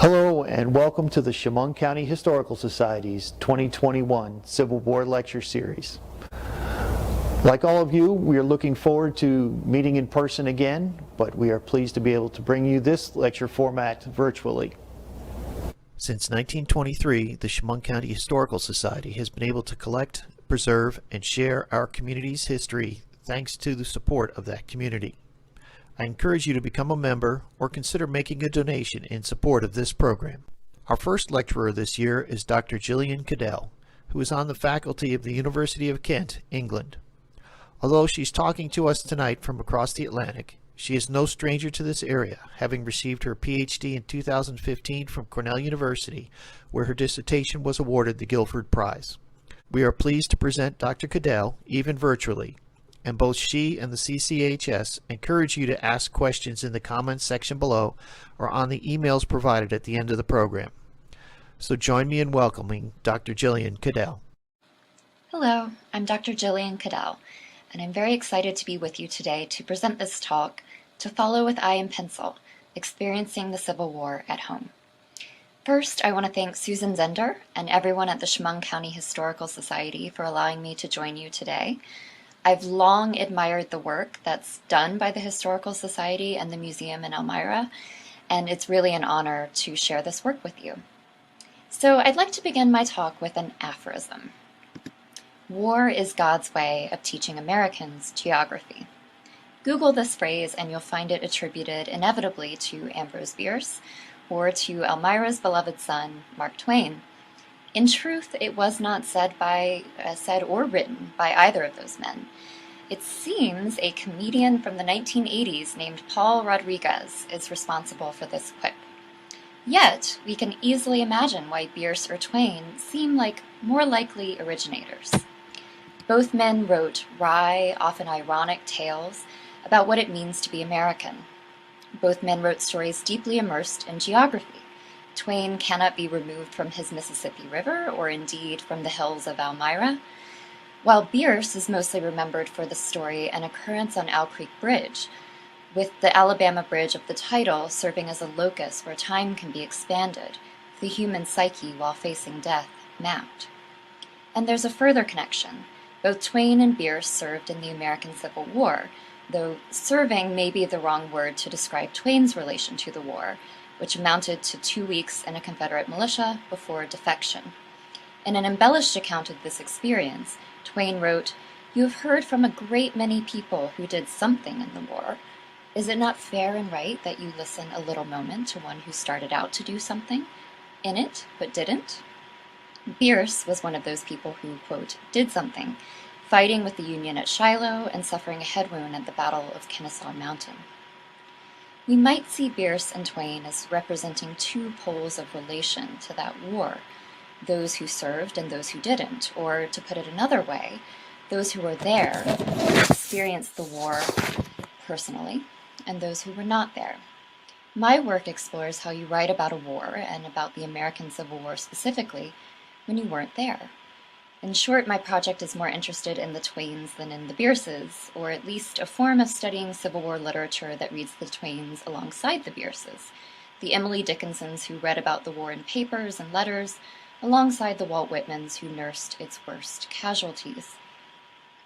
Hello and welcome to the Chemung County Historical Society's 2021 Civil War Lecture Series. Like all of you, we are looking forward to meeting in person again, but we are pleased to be able to bring you this lecture format virtually. Since 1923, the Chemung County Historical Society has been able to collect, preserve, and share our community's history thanks to the support of that community. I encourage you to become a member or consider making a donation in support of this program. Our first lecturer this year is Dr. Jillian Caddell, who is on the faculty of the University of Kent, England. Although she's talking to us tonight from across the Atlantic, she is no stranger to this area, having received her PhD in 2015 from Cornell University, where her dissertation was awarded the Guilford Prize. We are pleased to present Dr. Caddell, even virtually, and both she and the CCHS encourage you to ask questions in the comments section below or on the emails provided at the end of the program. So join me in welcoming Dr. Jillian Caddell. Hello, I'm Dr. Jillian Cadell, and I'm very excited to be with you today to present this talk, To Follow with Eye and Pencil, Experiencing the Civil War at Home. First, I want to thank Susan Zender and everyone at the Chemung County Historical Society for allowing me to join you today. I've long admired the work that's done by the Historical Society and the Museum in Elmira, and it's really an honor to share this work with you. So I'd like to begin my talk with an aphorism. War is God's way of teaching Americans geography. Google this phrase and you'll find it attributed inevitably to Ambrose Bierce or to Elmira's beloved son, Mark Twain. In truth, it was not said or written by either of those men. It seems a comedian from the 1980s named Paul Rodriguez is responsible for this quip. Yet, we can easily imagine why Bierce or Twain seem like more likely originators. Both men wrote wry, often ironic tales about what it means to be American. Both men wrote stories deeply immersed in geography. Twain cannot be removed from his Mississippi River, or indeed from the hills of Elmira, while Bierce is mostly remembered for the story An Occurrence on Owl Creek Bridge, with the Alabama Bridge of the title serving as a locus where time can be expanded, the human psyche while facing death mapped. And there's a further connection. Both Twain and Bierce served in the American Civil War, though serving may be the wrong word to describe Twain's relation to the war, which amounted to 2 weeks in a Confederate militia before defection. In an embellished account of this experience, Twain wrote, "You have heard from a great many people who did something in the war. Is it not fair and right that you listen a little moment to one who started out to do something in it, but didn't?" Bierce was one of those people who, quote, did something, fighting with the Union at Shiloh and suffering a head wound at the Battle of Kennesaw Mountain. We might see Bierce and Twain as representing two poles of relation to that war, those who served and those who didn't, or to put it another way, those who were there, experienced the war personally, and those who were not there. My work explores how you write about a war, and about the American Civil War specifically, when you weren't there. In short, my project is more interested in the Twains than in the Bierces, or at least a form of studying Civil War literature that reads the Twains alongside the Bierces, the Emily Dickinsons who read about the war in papers and letters, alongside the Walt Whitmans who nursed its worst casualties.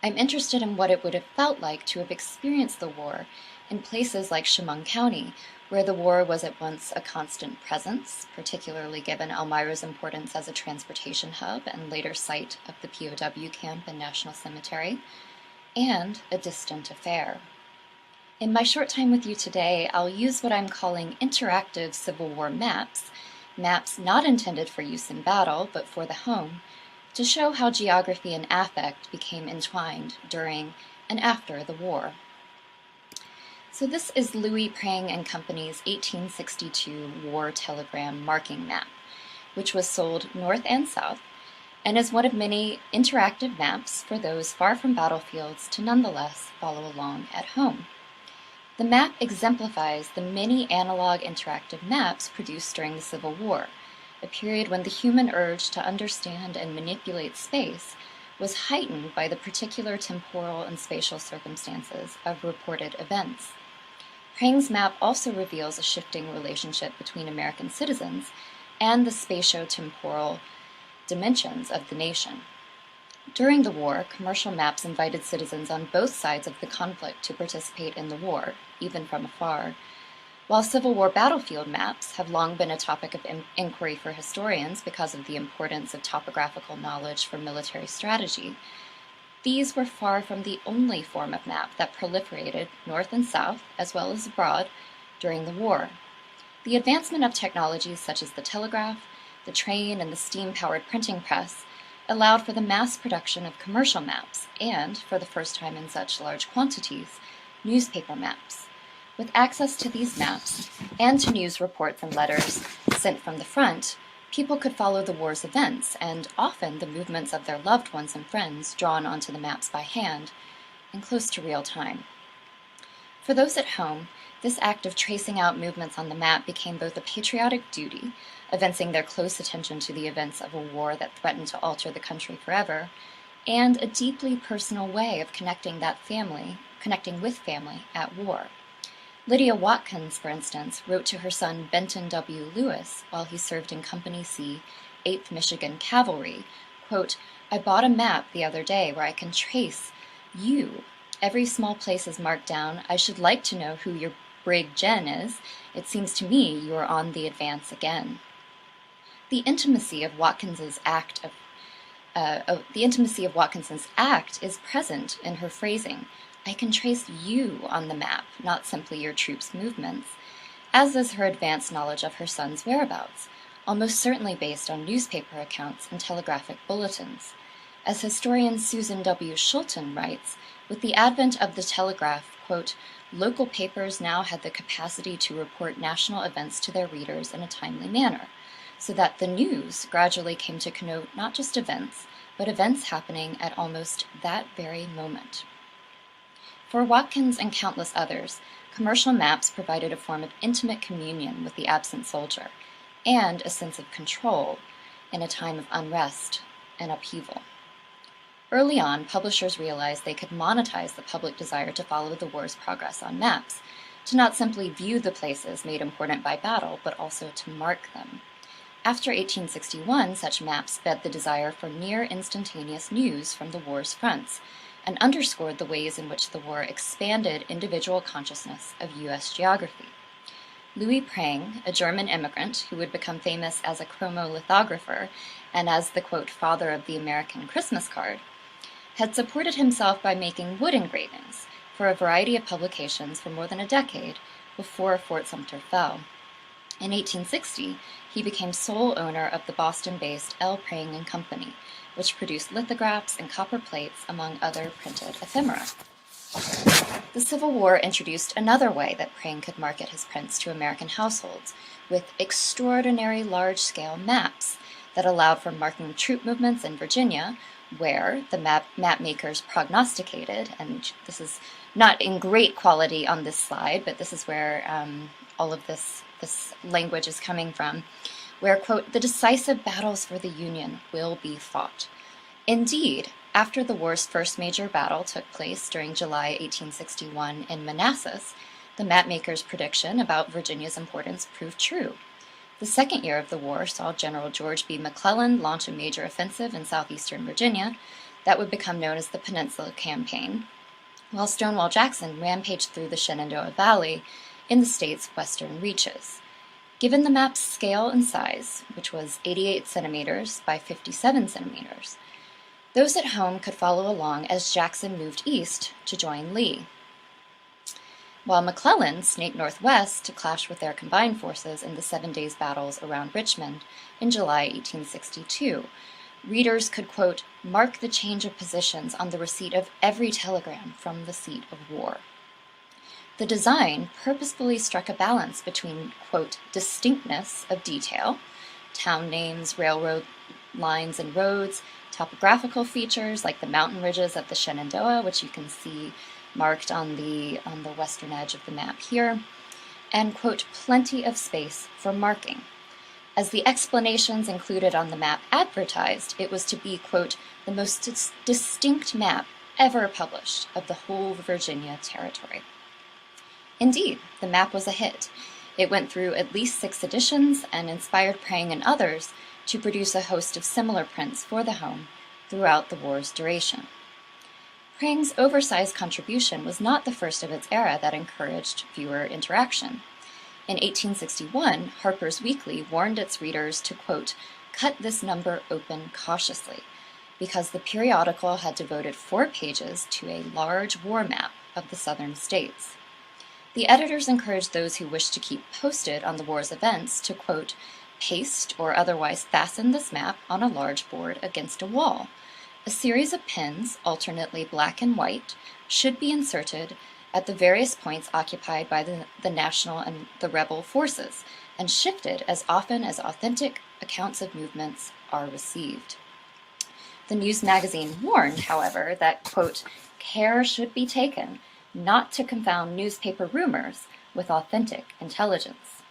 I'm interested in what it would have felt like to have experienced the war in places like Chemung County, where the war was at once a constant presence, particularly given Elmira's importance as a transportation hub and later site of the POW camp and National Cemetery, and a distant affair. In my short time with you today, I'll use what I'm calling interactive Civil War maps, maps not intended for use in battle, but for the home, to show how geography and affect became entwined during and after the war. So this is Louis Prang and Company's 1862 War Telegram Marking Map, which was sold north and south, and is one of many interactive maps for those far from battlefields to nonetheless follow along at home. The map exemplifies the many analog interactive maps produced during the Civil War, a period when the human urge to understand and manipulate space was heightened by the particular temporal and spatial circumstances of reported events. Prang's map also reveals a shifting relationship between American citizens and the spatio-temporal dimensions of the nation. During the war, commercial maps invited citizens on both sides of the conflict to participate in the war, even from afar. While Civil War battlefield maps have long been a topic of inquiry for historians because of the importance of topographical knowledge for military strategy, these were far from the only form of map that proliferated north and south, as well as abroad, during the war. The advancement of technologies such as the telegraph, the train, and the steam-powered printing press allowed for the mass production of commercial maps and, for the first time in such large quantities, newspaper maps. With access to these maps and to news reports and letters sent from the front, people could follow the war's events and often the movements of their loved ones and friends drawn onto the maps by hand and close to real time. For those at home, this act of tracing out movements on the map became both a patriotic duty, evincing their close attention to the events of a war that threatened to alter the country forever, and a deeply personal way of connecting with family at war. Lydia Watkins, for instance, wrote to her son Benton W. Lewis while he served in Company C, 8th Michigan Cavalry, quote, "I bought a map the other day where I can trace you. Every small place is marked down. I should like to know who your Brig Jen is. It seems to me you are on the advance again." The intimacy of Watkins's act is present in her phrasing. I can trace you on the map, not simply your troops' movements, as is her advanced knowledge of her son's whereabouts, almost certainly based on newspaper accounts and telegraphic bulletins. As historian Susan W. Schulten writes, with the advent of the telegraph, quote, local papers now had the capacity to report national events to their readers in a timely manner, so that the news gradually came to connote not just events, but events happening at almost that very moment. For Watkins and countless others, commercial maps provided a form of intimate communion with the absent soldier, and a sense of control in a time of unrest and upheaval. Early on, publishers realized they could monetize the public desire to follow the war's progress on maps, to not simply view the places made important by battle, but also to mark them. After 1861, such maps fed the desire for near instantaneous news from the war's fronts, and underscored the ways in which the war expanded individual consciousness of U.S. geography. Louis Prang, a German immigrant who would become famous as a chromolithographer and as the, quote, father of the American Christmas card, had supported himself by making wood engravings for a variety of publications for more than a decade before Fort Sumter fell. In 1860, he became sole owner of the Boston-based L. Prang and Company, which produced lithographs and copper plates, among other printed ephemera. The Civil War introduced another way that Prang could market his prints to American households, with extraordinary large-scale maps that allowed for marking troop movements in Virginia, where the map makers prognosticated, and this is not in great quality on this slide, but this is where all of this language is coming from, where, quote, the decisive battles for the Union will be fought. Indeed, after the war's first major battle took place during July 1861 in Manassas, the mapmaker's prediction about Virginia's importance proved true. The second year of the war saw General George B. McClellan launch a major offensive in southeastern Virginia that would become known as the Peninsula Campaign, while Stonewall Jackson rampaged through the Shenandoah Valley in the state's western reaches. Given the map's scale and size, which was 88 centimeters by 57 centimeters, those at home could follow along as Jackson moved east to join Lee, while McClellan snaked northwest to clash with their combined forces in the 7 days battles around Richmond in July 1862. Readers could, quote, mark the change of positions on the receipt of every telegram from the seat of war. The design purposefully struck a balance between, quote, distinctness of detail, town names, railroad lines and roads, topographical features like the mountain ridges of the Shenandoah, which you can see marked on the western edge of the map here, and, quote, plenty of space for marking. As the explanations included on the map advertised, it was to be, quote, the most distinct map ever published of the whole Virginia territory. Indeed, the map was a hit. It went through at least 6 editions and inspired Prang and others to produce a host of similar prints for the home throughout the war's duration. Prang's oversized contribution was not the first of its era that encouraged viewer interaction. In 1861, Harper's Weekly warned its readers to, quote, cut this number open cautiously, because the periodical had devoted 4 pages to a large war map of the southern states. The editors encouraged those who wished to keep posted on the war's events to, quote, paste or otherwise fasten this map on a large board against a wall. A series of pins, alternately black and white, should be inserted at the various points occupied by the national and the rebel forces, and shifted as often as authentic accounts of movements are received. The news magazine warned, however, that, quote, care should be taken not to confound newspaper rumors with authentic intelligence.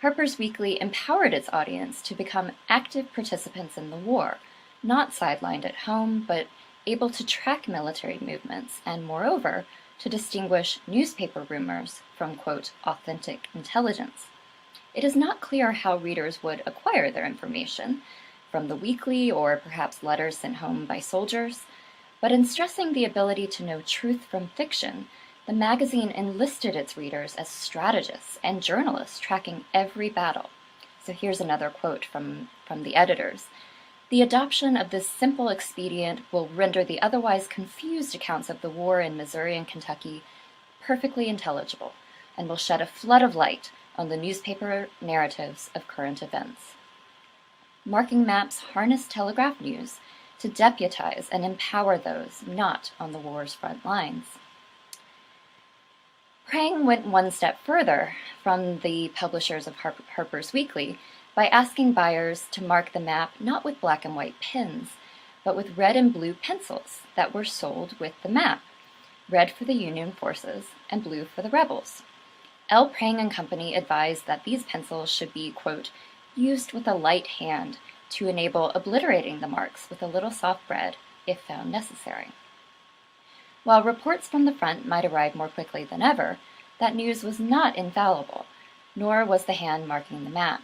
Harper's Weekly empowered its audience to become active participants in the war, not sidelined at home, but able to track military movements and, moreover, to distinguish newspaper rumors from, quote, authentic intelligence. It is not clear how readers would acquire their information, from the weekly or perhaps letters sent home by soldiers, but in stressing the ability to know truth from fiction, the magazine enlisted its readers as strategists and journalists tracking every battle. So here's another quote from the editors. The adoption of this simple expedient will render the otherwise confused accounts of the war in Missouri and Kentucky perfectly intelligible, and will shed a flood of light on the newspaper narratives of current events. Marking maps harness telegraph news to deputize and empower those not on the war's front lines. Prang went one step further from the publishers of Harper's Weekly by asking buyers to mark the map not with black and white pins, but with red and blue pencils that were sold with the map, red for the Union forces and blue for the rebels. L. Prang and Company advised that these pencils should be, quote, used with a light hand to enable obliterating the marks with a little soft bread if found necessary. While reports from the front might arrive more quickly than ever, that news was not infallible, nor was the hand marking the map.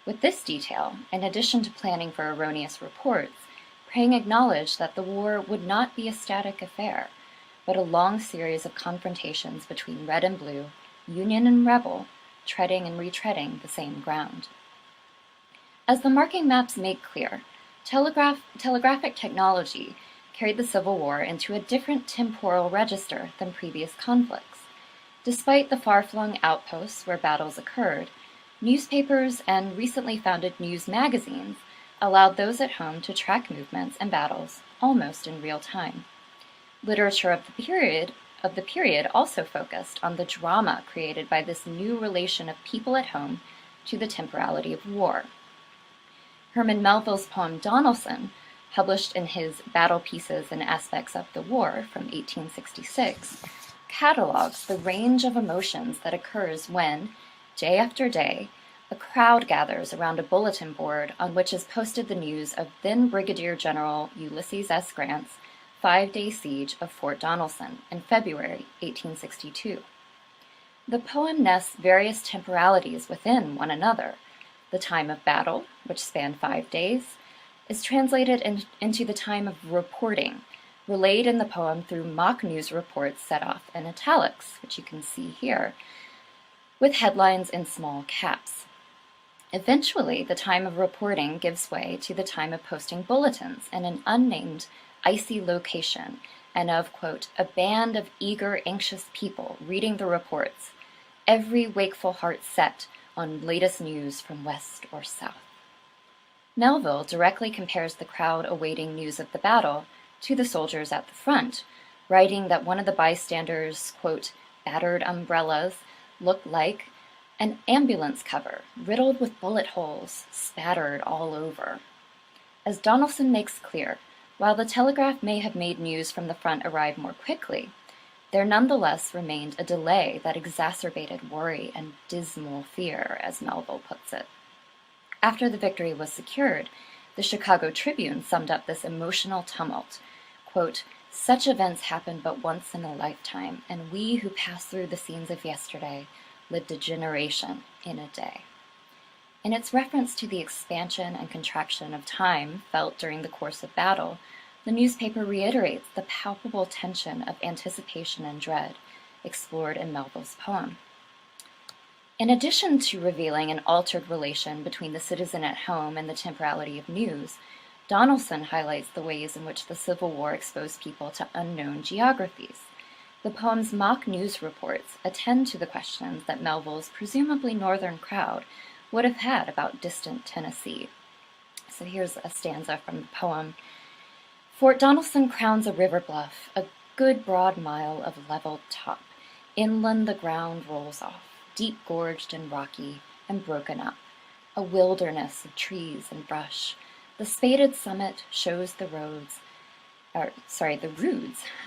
With this detail, in addition to planning for erroneous reports, Prang acknowledged that the war would not be a static affair, but a long series of confrontations between red and blue, Union and rebel, treading and retreading the same ground. As the marking maps make clear, telegraphic technology carried the Civil War into a different temporal register than previous conflicts. Despite the far-flung outposts where battles occurred, newspapers and recently founded news magazines allowed those at home to track movements and battles almost in real time. Literature of the period also focused on the drama created by this new relation of people at home to the temporality of war. Herman Melville's poem Donelson, published in his Battle Pieces and Aspects of the War from 1866, catalogs the range of emotions that occurs when, day after day, a crowd gathers around a bulletin board on which is posted the news of then Brigadier General Ulysses S. Grant's 5-day siege of Fort Donelson in February 1862. The poem nests various temporalities within one another. The time of battle, which spanned 5 days, is translated into the time of reporting, relayed in the poem through mock news reports set off in italics, which you can see here, with headlines in small caps. Eventually, the time of reporting gives way to the time of posting bulletins in an unnamed, icy location, and of, quote, a band of eager, anxious people reading the reports, every wakeful heart set on latest news from west or south. Melville directly compares the crowd awaiting news of the battle to the soldiers at the front, writing that one of the bystanders' quote, battered umbrellas looked like an ambulance cover riddled with bullet holes spattered all over. As Donelson makes clear, while the telegraph may have made news from the front arrive more quickly, there nonetheless remained a delay that exacerbated worry and dismal fear, as Melville puts it. After the victory was secured, the Chicago Tribune summed up this emotional tumult, quote, Such events happen but once in a lifetime, and we who pass through the scenes of yesterday lived a generation in a day. In its reference to the expansion and contraction of time felt during the course of battle, the newspaper reiterates the palpable tension of anticipation and dread explored in Melville's poem. In addition to revealing an altered relation between the citizen at home and the temporality of news, Donaldson highlights the ways in which the Civil War exposed people to unknown geographies. The poem's mock news reports attend to the questions that Melville's presumably northern crowd would have had about distant Tennessee. So here's a stanza from the poem. Fort Donelson crowns a river bluff, a good broad mile of leveled top. Inland the ground rolls off, deep gorged and rocky and broken up, a wilderness of trees and brush. The spaded summit shows the roods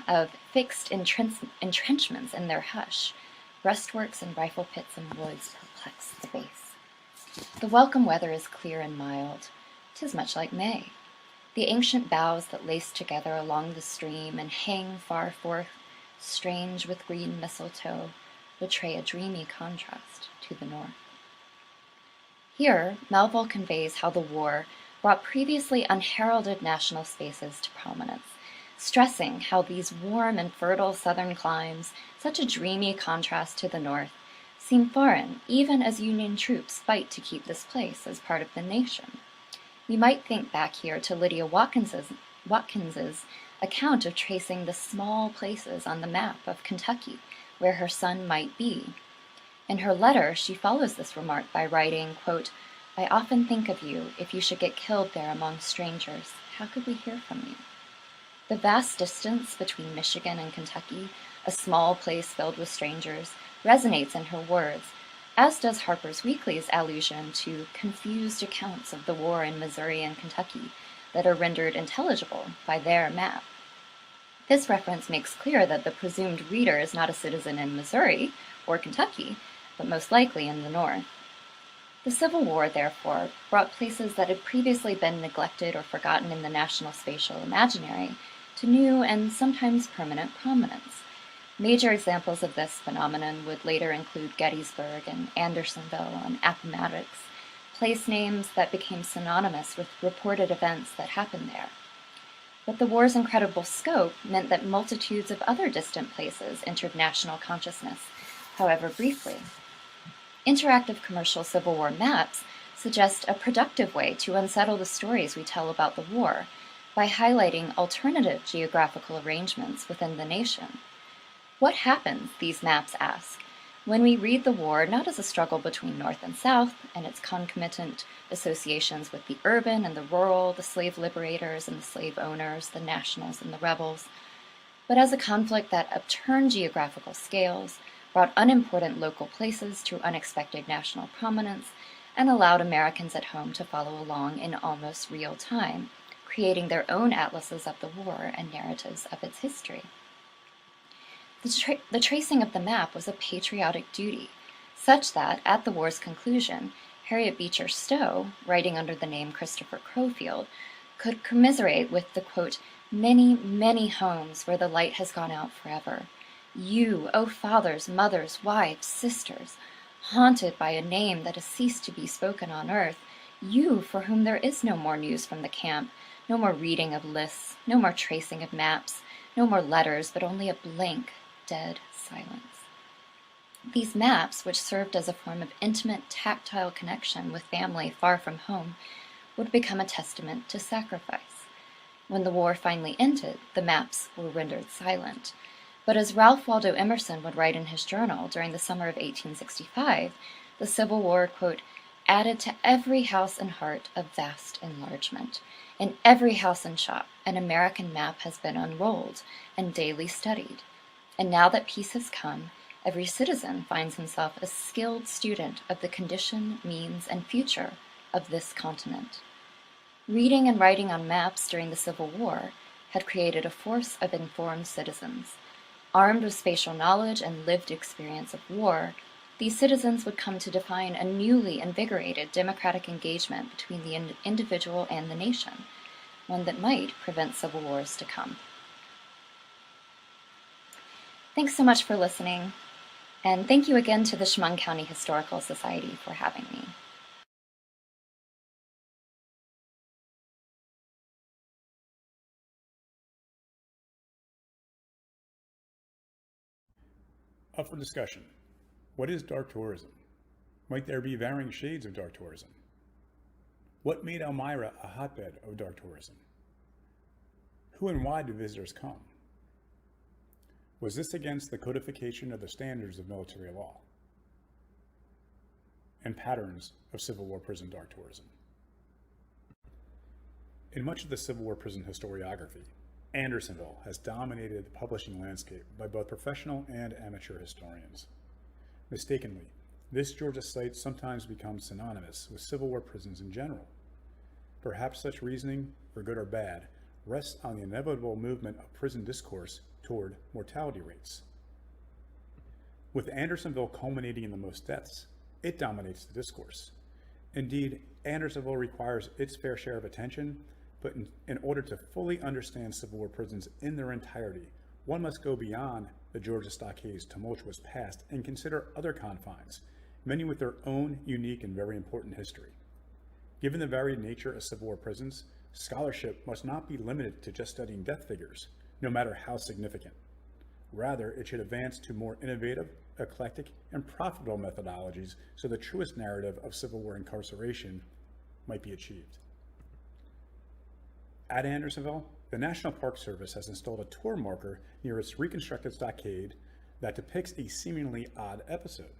of fixed entrenchments in their hush. Breastworks and rifle pits and woods perplex the base. The welcome weather is clear and mild. 'Tis much like May. The ancient boughs that lace together along the stream and hang far forth, strange with green mistletoe, betray a dreamy contrast to the north. Here, Melville conveys how the war brought previously unheralded national spaces to prominence, stressing how these warm and fertile southern climes, such a dreamy contrast to the north, seem foreign even as Union troops fight to keep this place as part of the nation. We might think back here to Lydia Watkins's account of tracing the small places on the map of Kentucky where her son might be. In her letter, she follows this remark by writing, quote, I often think of you. If you should get killed there among strangers, how could we hear from you? The vast distance between Michigan and Kentucky, a small place filled with strangers, resonates in her words, as does Harper's Weekly's allusion to confused accounts of the war in Missouri and Kentucky that are rendered intelligible by their map. This reference makes clear that the presumed reader is not a citizen in Missouri or Kentucky, but most likely in the North. The Civil War, therefore, brought places that had previously been neglected or forgotten in the national spatial imaginary to new and sometimes permanent prominence. Major examples of this phenomenon would later include Gettysburg and Andersonville and Appomattox, place names that became synonymous with reported events that happened there. But the war's incredible scope meant that multitudes of other distant places entered national consciousness, however briefly. Interactive commercial Civil War maps suggest a productive way to unsettle the stories we tell about the war by highlighting alternative geographical arrangements within the nation. What happens, these maps ask, when we read the war not as a struggle between North and South and its concomitant associations with the urban and the rural, the slave liberators and the slave owners, the nationals and the rebels, but as a conflict that upturned geographical scales, brought unimportant local places to unexpected national prominence, and allowed Americans at home to follow along in almost real time, creating their own atlases of the war and narratives of its history. The tracing of the map was a patriotic duty, such that, at the war's conclusion, Harriet Beecher Stowe, writing under the name Christopher Crowfield, could commiserate with the, quote, many, many homes where the light has gone out forever. You, O fathers, mothers, wives, sisters, haunted by a name that has ceased to be spoken on earth, you for whom there is no more news from the camp, no more reading of lists, no more tracing of maps, no more letters, but only a blank, dead silence. These maps, which served as a form of intimate, tactile connection with family far from home, would become a testament to sacrifice. When the war finally ended, the maps were rendered silent. But as Ralph Waldo Emerson would write in his journal during the summer of 1865, the Civil War, quote, added to every house and heart a vast enlargement. In every house and shop, an American map has been unrolled and daily studied. And now that peace has come, every citizen finds himself a skilled student of the condition, means, and future of this continent. Reading and writing on maps during the Civil War had created a force of informed citizens. Armed with spatial knowledge and lived experience of war, these citizens would come to define a newly invigorated democratic engagement between the individual and the nation, one that might prevent civil wars to come. Thanks so much for listening, and thank you again to the Chemung County Historical Society for having me. Up for discussion. What is dark tourism? Might there be varying shades of dark tourism? What made Elmira a hotbed of dark tourism? Who and why do visitors come? Was this against the codification of the standards of military law? And patterns of Civil War prison dark tourism. In much of the Civil War prison historiography, Andersonville has dominated the publishing landscape by both professional and amateur historians. Mistakenly, this Georgia site sometimes becomes synonymous with Civil War prisons in general. Perhaps such reasoning, for good or bad, rests on the inevitable movement of prison discourse toward mortality rates. With Andersonville culminating in the most deaths, it dominates the discourse. Indeed, Andersonville requires its fair share of attention, but in order to fully understand Civil War prisons in their entirety, one must go beyond the Georgia Stockade's tumultuous past and consider other confines, many with their own unique and very important history. Given the varied nature of Civil War prisons, scholarship must not be limited to just studying death figures, no matter how significant. Rather, it should advance to more innovative, eclectic, and profitable methodologies so the truest narrative of Civil War incarceration might be achieved. At Andersonville, the National Park Service has installed a tour marker near its reconstructed stockade that depicts a seemingly odd episode.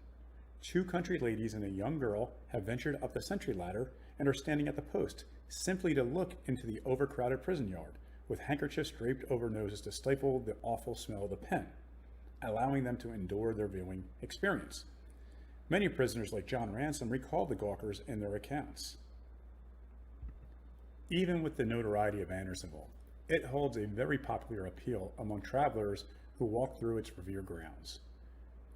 Two country ladies and a young girl have ventured up the sentry ladder and are standing at the post, simply to look into the overcrowded prison yard, with handkerchiefs draped over noses to stifle the awful smell of the pen, allowing them to endure their viewing experience. Many prisoners like John Ransom recall the gawkers in their accounts. Even with the notoriety of Andersonville, it holds a very popular appeal among travelers who walk through its revered grounds.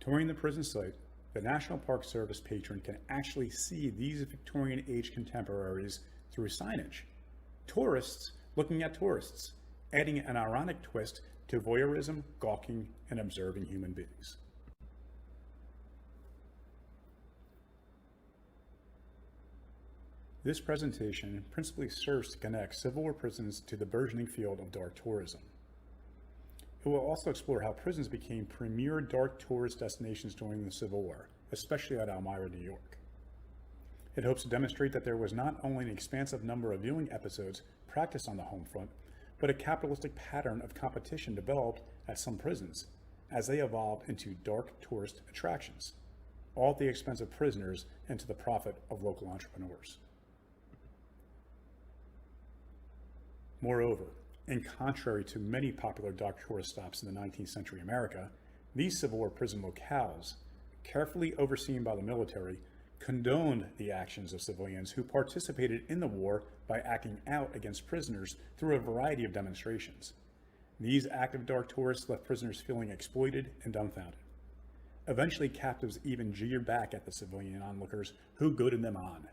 Touring the prison site, the National Park Service patron can actually see these Victorian-age contemporaries through signage. Tourists looking at tourists, adding an ironic twist to voyeurism, gawking, and observing human beings. This presentation principally serves to connect Civil War prisons to the burgeoning field of dark tourism. It will also explore how prisons became premier dark tourist destinations during the Civil War, especially at Elmira, New York. It hopes to demonstrate that there was not only an expansive number of viewing episodes practiced on the home front, but a capitalistic pattern of competition developed at some prisons as they evolved into dark tourist attractions, all at the expense of prisoners and to the profit of local entrepreneurs. Moreover, and contrary to many popular dark tourist stops in the 19th century America, these Civil War prison locales, carefully overseen by the military, condoned the actions of civilians who participated in the war by acting out against prisoners through a variety of demonstrations. These active dark tourists left prisoners feeling exploited and dumbfounded. Eventually, captives even jeered back at the civilian onlookers who goaded them on.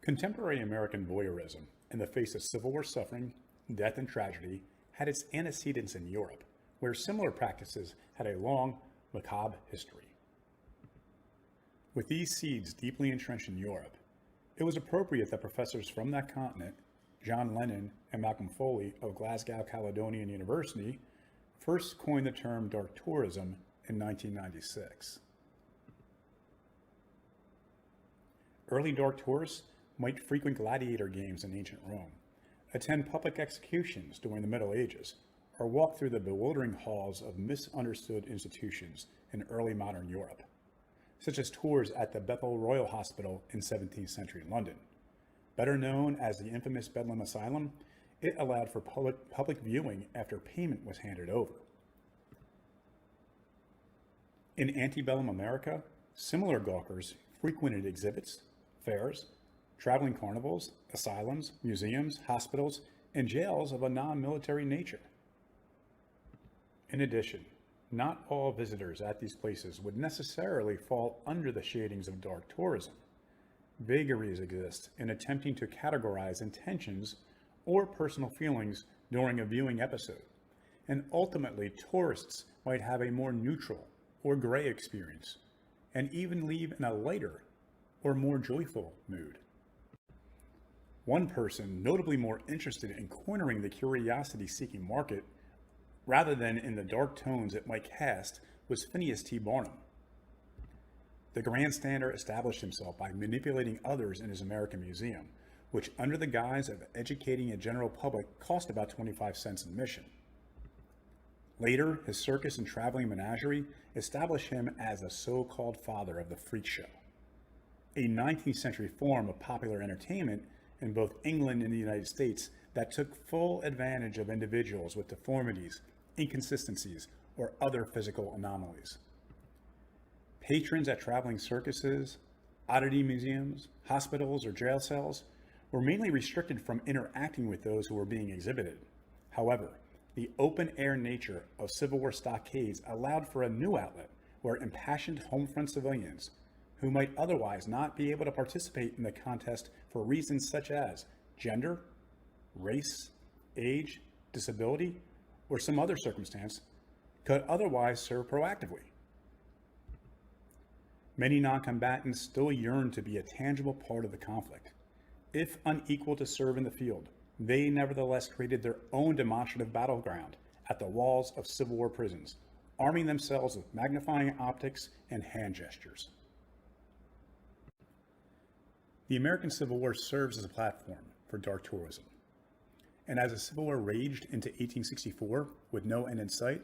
Contemporary American voyeurism, in the face of Civil War suffering, death, and tragedy, had its antecedents in Europe, where similar practices had a long, macabre history. With these seeds deeply entrenched in Europe, it was appropriate that professors from that continent, John Lennon and Malcolm Foley of Glasgow Caledonian University, first coined the term dark tourism in 1996. Early dark tourists might frequent gladiator games in ancient Rome, attend public executions during the Middle Ages, or walk through the bewildering halls of misunderstood institutions in early modern Europe, such as tours at the Bethel Royal Hospital in 17th century London. Better known as the infamous Bedlam Asylum, it allowed for public viewing after payment was handed over. In antebellum America, similar gawkers frequented exhibits, fairs, traveling carnivals, asylums, museums, hospitals, and jails of a non-military nature. In addition, not all visitors at these places would necessarily fall under the shadings of dark tourism. Vagaries exist in attempting to categorize intentions or personal feelings during a viewing episode, and ultimately tourists might have a more neutral or gray experience, and even leave in a lighter or more joyful mood. One person notably more interested in cornering the curiosity-seeking market rather than in the dark tones it might cast was Phineas T. Barnum. The grandstander established himself by manipulating others in his American Museum, which under the guise of educating a general public cost about 25 cents admission. Later, his circus and traveling menagerie established him as a so-called father of the freak show, a 19th century form of popular entertainment in both England and the United States that took full advantage of individuals with deformities, inconsistencies, or other physical anomalies. Patrons at traveling circuses, oddity museums, hospitals, or jail cells were mainly restricted from interacting with those who were being exhibited. However, the open-air nature of Civil War stockades allowed for a new outlet where impassioned home-front civilians, who might otherwise not be able to participate in the contest for reasons such as gender, race, age, disability, or some other circumstance, could otherwise serve proactively. Many non-combatants still yearn to be a tangible part of the conflict. If unequal to serve in the field, they nevertheless created their own demonstrative battleground at the walls of Civil War prisons, arming themselves with magnifying optics and hand gestures. The American Civil War serves as a platform for dark tourism. And as the Civil War raged into 1864 with no end in sight,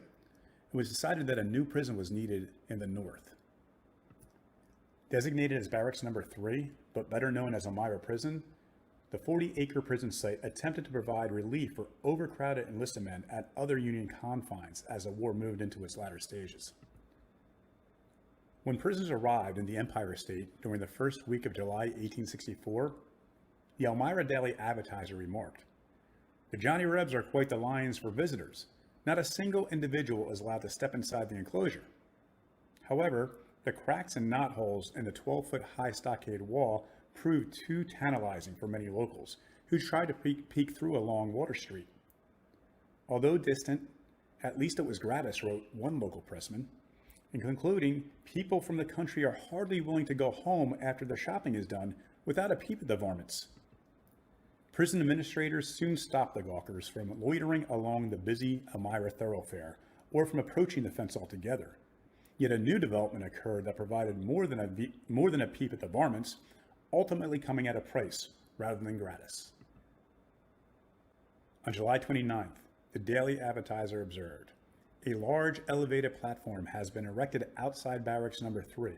it was decided that a new prison was needed in the North. Designated as Barracks Number 3, but better known as Elmira Prison, the 40-acre prison site attempted to provide relief for overcrowded enlisted men at other Union confines as the war moved into its latter stages. When prisoners arrived in the Empire State during the first week of July 1864, the Elmira Daily Advertiser remarked, "The Johnny Rebs are quite the lions for visitors. Not a single individual is allowed to step inside the enclosure. However, the cracks and knotholes in the 12-foot-high stockade wall proved too tantalizing for many locals, who tried to peek through along Water Street. Although distant, at least it was gratis," wrote one local pressman. In concluding, people from the country are hardly willing to go home after their shopping is done without a peep at the varmints. Prison administrators soon stopped the gawkers from loitering along the busy Elmira thoroughfare or from approaching the fence altogether. Yet a new development occurred that provided more than a peep at the varmints, ultimately coming at a price rather than gratis. On July 29th, the Daily Advertiser observed, "A large elevated platform has been erected outside Barracks Number 3,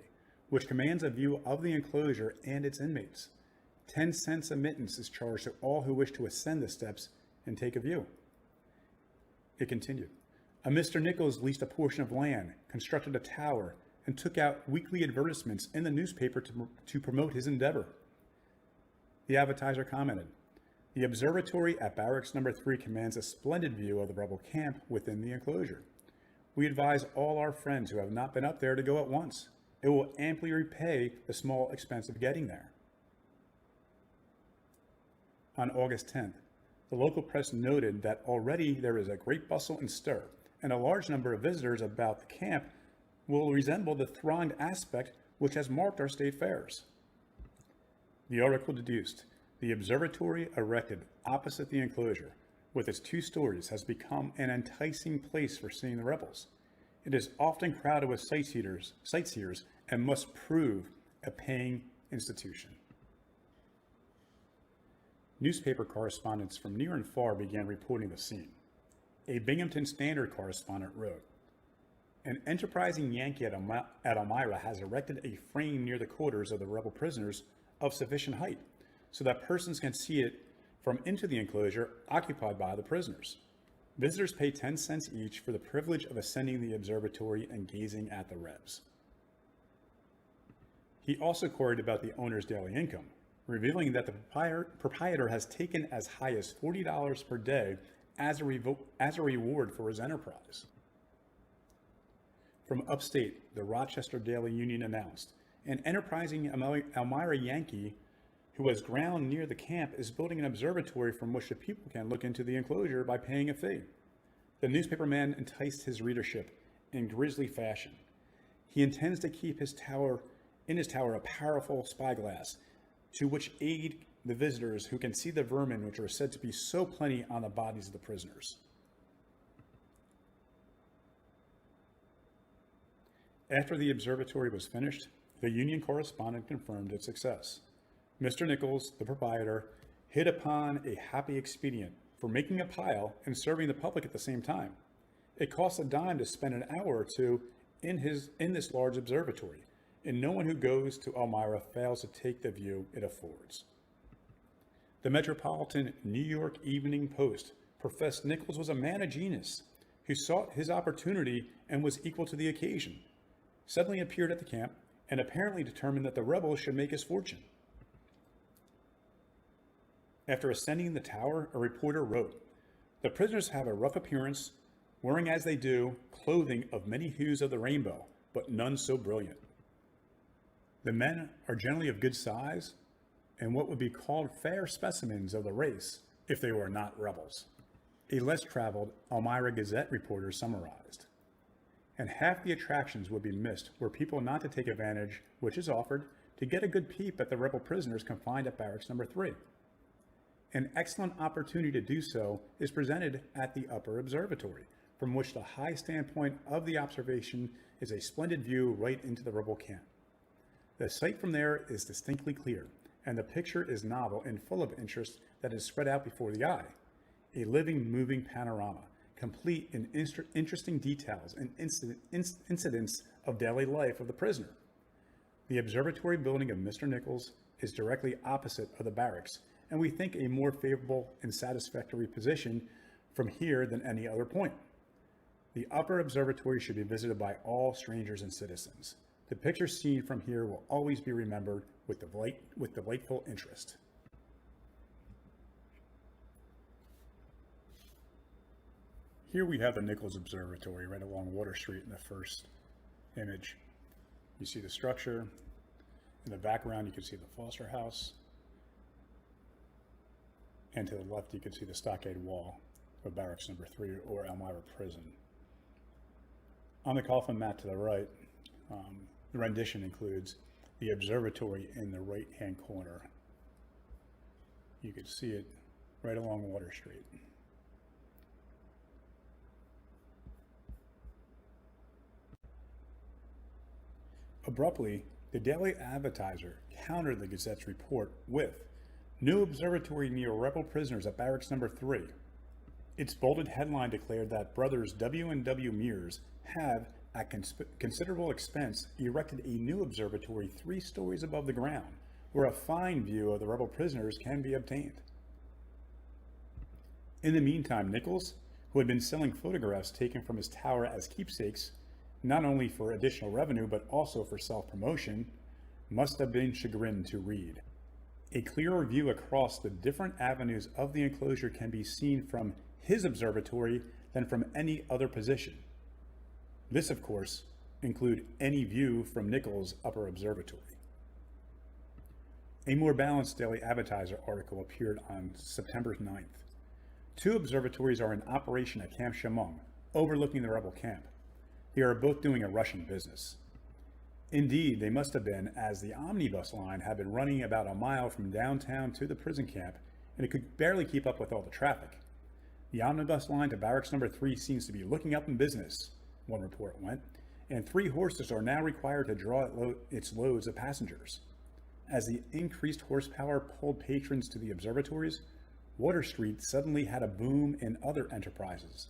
which commands a view of the enclosure and its inmates. 10 cents admittance is charged to all who wish to ascend the steps and take a view." It continued, "A Mr. Nichols leased a portion of land, constructed a tower, and took out weekly advertisements in the newspaper to promote his endeavor." The advertiser commented, "The observatory at Barracks Number 3 commands a splendid view of the rebel camp within the enclosure. We advise all our friends who have not been up there to go at once. It will amply repay the small expense of getting there." On August 10th, the local press noted that already there is a great bustle and stir, and a large number of visitors about the camp will resemble the thronged aspect which has marked our state fairs. The article deduced, "The observatory erected opposite the enclosure, with its 2 stories, has become an enticing place for seeing the rebels. It is often crowded with sightseers and must prove a paying institution." Newspaper correspondents from near and far began reporting the scene. A Binghamton Standard correspondent wrote, "An enterprising Yankee at Elmira has erected a frame near the quarters of the rebel prisoners of sufficient height, so that persons can see it from into the enclosure occupied by the prisoners. Visitors pay 10 cents each for the privilege of ascending the observatory and gazing at the Rebs." He also queried about the owner's daily income, revealing that the proprietor has taken as high as $40 per day as a reward for his enterprise. From upstate, the Rochester Daily Union announced, "An enterprising Elmira Yankee who has ground near the camp is building an observatory from which the people can look into the enclosure by paying a fee. the newspaperman enticed his readership in grisly fashion. He intends to keep in his tower a powerful spyglass to which aid the visitors who can see the vermin which are said to be so plenty on the bodies of the prisoners. After the observatory was finished, the Union correspondent confirmed its success. Mr. Nichols, the proprietor, hit upon a happy expedient for making a pile and serving the public at the same time. It costs a dime to spend an hour or two in this large observatory, and no one who goes to Elmira fails to take the view it affords. The Metropolitan New York Evening Post professed Nichols was a man of genius who sought his opportunity and was equal to the occasion, suddenly appeared at the camp, and apparently determined that the rebels should make his fortune. After ascending the tower, a reporter wrote, "The prisoners have a rough appearance, wearing as they do clothing of many hues of the rainbow, but none so brilliant. The men are generally of good size and what would be called fair specimens of the race if they were not rebels." A less traveled Elmira Gazette reporter summarized, "And half the attractions would be missed were people not to take advantage, which is offered, to get a good peep at the rebel prisoners confined at Barracks No. 3. An excellent opportunity to do so is presented at the Upper Observatory, from which the high standpoint of the observation is a splendid view right into the rebel camp. The sight from there is distinctly clear, and the picture is novel and full of interest that is spread out before the eye. A living, moving panorama, complete in interesting details and incidents of daily life of the prisoner. The observatory building of Mr. Nichols is directly opposite of the barracks, and we think a more favorable and satisfactory position from here than any other point. The Upper Observatory should be visited by all strangers and citizens. The pictures seen from here will always be remembered with delightful interest." Here we have the Nichols Observatory right along Water Street in the first image. You see the structure. In the background, you can see the Foster House. And to the left, you can see the stockade wall of Barracks No. 3 or Elmira Prison. On the coffin mat to the right, the rendition includes the observatory in the right-hand corner. You can see it right along Water Street. Abruptly, the Daily Advertiser countered the Gazette's report with, "New observatory near rebel prisoners at Barracks No. 3. Its bolded headline declared that brothers W and W Mears have, at considerable expense, erected a new observatory 3 stories above the ground, where a fine view of the rebel prisoners can be obtained." In the meantime, Nichols, who had been selling photographs taken from his tower as keepsakes, not only for additional revenue but also for self-promotion, must have been chagrined to read. A clearer view across the different avenues of the enclosure can be seen from his observatory than from any other position. This, of course, include any view from Nichols' Upper Observatory. A more balanced Daily Advertiser article appeared on September 9th. 2 observatories are in operation at Camp Chemung, overlooking the rebel camp. They are both doing a rushing business. Indeed, they must have been, as the omnibus line had been running about a mile from downtown to the prison camp, and it could barely keep up with all the traffic. "The omnibus line to Barracks No. 3 seems to be looking up in business," one report went, "and 3 horses are now required to draw its loads of passengers." As the increased horsepower pulled patrons to the observatories, Water Street suddenly had a boom in other enterprises,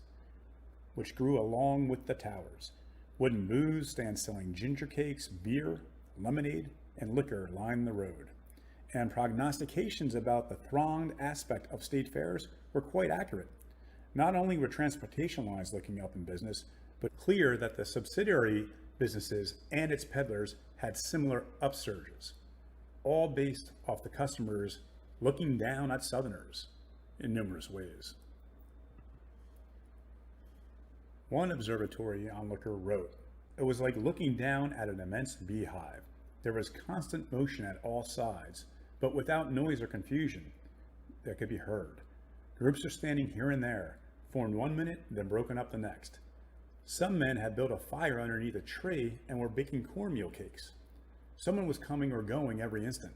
which grew along with the towers. Wooden booths, stands selling ginger cakes, beer, lemonade, and liquor lined the road. And prognostications about the thronged aspect of state fairs were quite accurate. Not only were transportation lines looking up in business, but clear that the subsidiary businesses and its peddlers had similar upsurges, all based off the customers looking down at Southerners in numerous ways. One observatory onlooker wrote, "It was like looking down at an immense beehive. There was constant motion at all sides, but without noise or confusion that could be heard. Groups are standing here and there, formed one minute, then broken up the next. Some men had built a fire underneath a tree and were baking cornmeal cakes. Someone was coming or going every instant.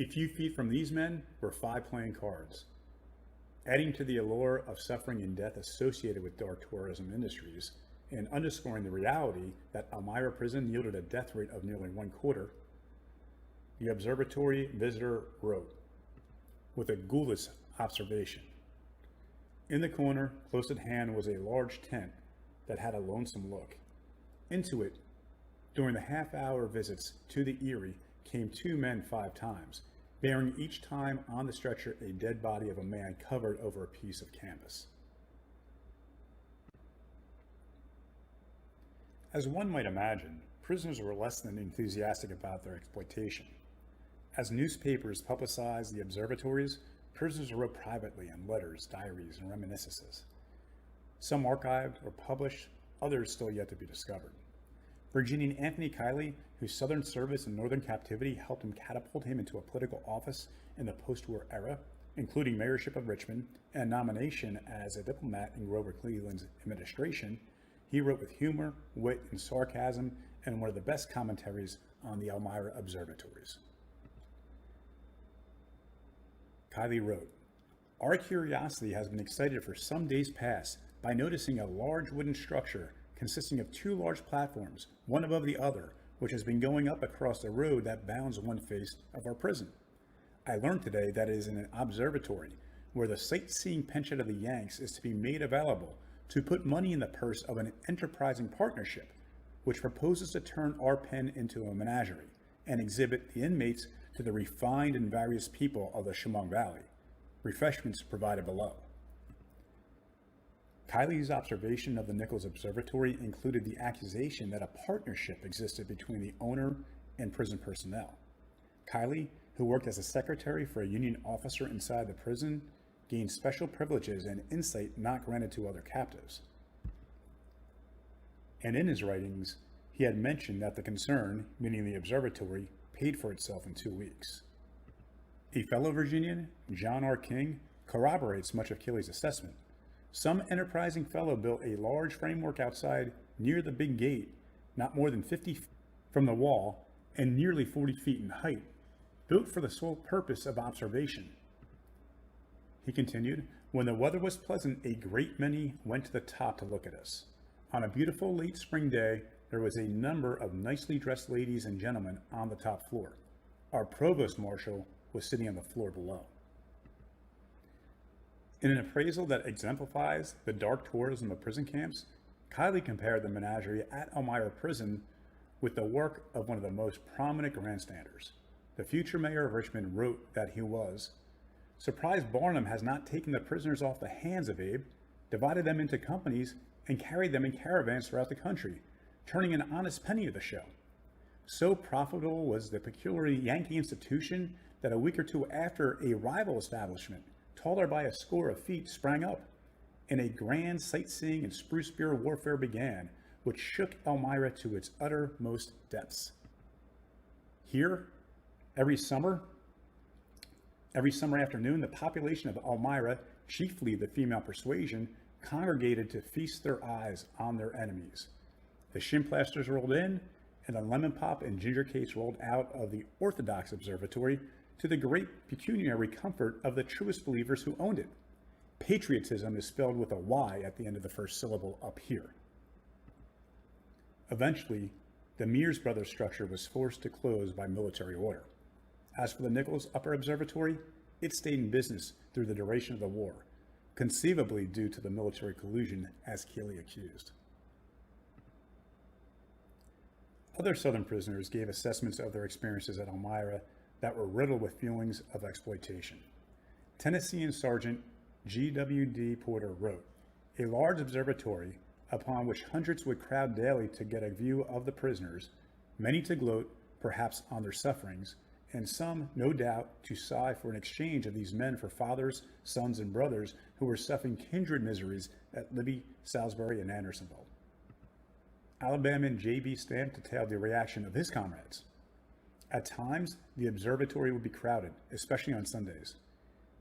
A few feet from these men were 5 playing cards. Adding to the allure of suffering and death associated with dark tourism industries, and underscoring the reality that Elmira Prison yielded a death rate of nearly 1/4, the observatory visitor wrote, with a ghoulish observation. In the corner, close at hand, was a large tent that had a lonesome look. Into it, during the half-hour visits to the Erie, came 2 men 5 times, bearing each time on the stretcher a dead body of a man covered over a piece of canvas. As one might imagine, prisoners were less than enthusiastic about their exploitation. As newspapers publicized the observatories, prisoners wrote privately in letters, diaries, and reminiscences. Some archived or published, others still yet to be discovered. Virginian Anthony Kiley, whose Southern service and Northern captivity helped him catapult him into a political office in the post-war era, including mayorship of Richmond and nomination as a diplomat in Grover Cleveland's administration, he wrote with humor, wit, and sarcasm, and one of the best commentaries on the Elmira observatories. Kiley wrote, "Our curiosity has been excited for some days past by noticing a large wooden structure consisting of 2 large platforms, one above the other, which has been going up across the road that bounds one face of our prison. I learned today that it is in an observatory where the sightseeing penchant of the Yanks is to be made available to put money in the purse of an enterprising partnership, which proposes to turn our pen into a menagerie and exhibit the inmates to the refined and various people of the Chemung Valley. Refreshments provided below." Kiley's observation of the Nichols Observatory included the accusation that a partnership existed between the owner and prison personnel. Kiley, who worked as a secretary for a Union officer inside the prison, gained special privileges and insight not granted to other captives. And in his writings, he had mentioned that the concern, meaning the observatory, paid for itself in 2 weeks. A fellow Virginian, John R. King, corroborates much of Kiley's assessment. Some enterprising fellow built a large framework outside near the big gate, not more than 50 feet from the wall and nearly 40 feet in height, built for the sole purpose of observation. He continued, "When the weather was pleasant, a great many went to the top to look at us. On a beautiful late spring day, there was a number of nicely dressed ladies and gentlemen on the top floor. Our provost marshal was sitting on the floor below." In an appraisal that exemplifies the dark tourism of prison camps, Kiley compared the menagerie at Elmira Prison with the work of one of the most prominent grandstanders. The future mayor of Richmond wrote that he was surprised Barnum has not taken the prisoners off the hands of Abe, divided them into companies, and carried them in caravans throughout the country, turning an honest penny of the show. So profitable was the peculiar Yankee institution that a week or 2 after, a rival establishment, taller by a score of feet, sprang up, and a grand sightseeing and spruce beer warfare began, which shook Elmira to its uttermost depths. Here, every summer afternoon, the population of Elmira, chiefly the female persuasion, congregated to feast their eyes on their enemies. The Shimplasters rolled in, and the lemon pop and ginger cakes rolled out of the Orthodox Observatory, to the great pecuniary comfort of the truest believers who owned it. Patriotism is spelled with a Y at the end of the first syllable up here. Eventually, the Mears Brothers structure was forced to close by military order. As for the Nichols Upper Observatory, it stayed in business through the duration of the war, conceivably due to the military collusion, as Kiley accused. Other Southern prisoners gave assessments of their experiences at Elmira that were riddled with feelings of exploitation. Tennessean Sergeant G.W.D. Porter wrote, "A large observatory, upon which hundreds would crowd daily to get a view of the prisoners, many to gloat, perhaps, on their sufferings, and some, no doubt, to sigh for an exchange of these men for fathers, sons, and brothers who were suffering kindred miseries at Libby, Salisbury, and Andersonville." Alabaman J.B. Stamp detailed the reaction of his comrades. "At times, the observatory would be crowded, especially on Sundays.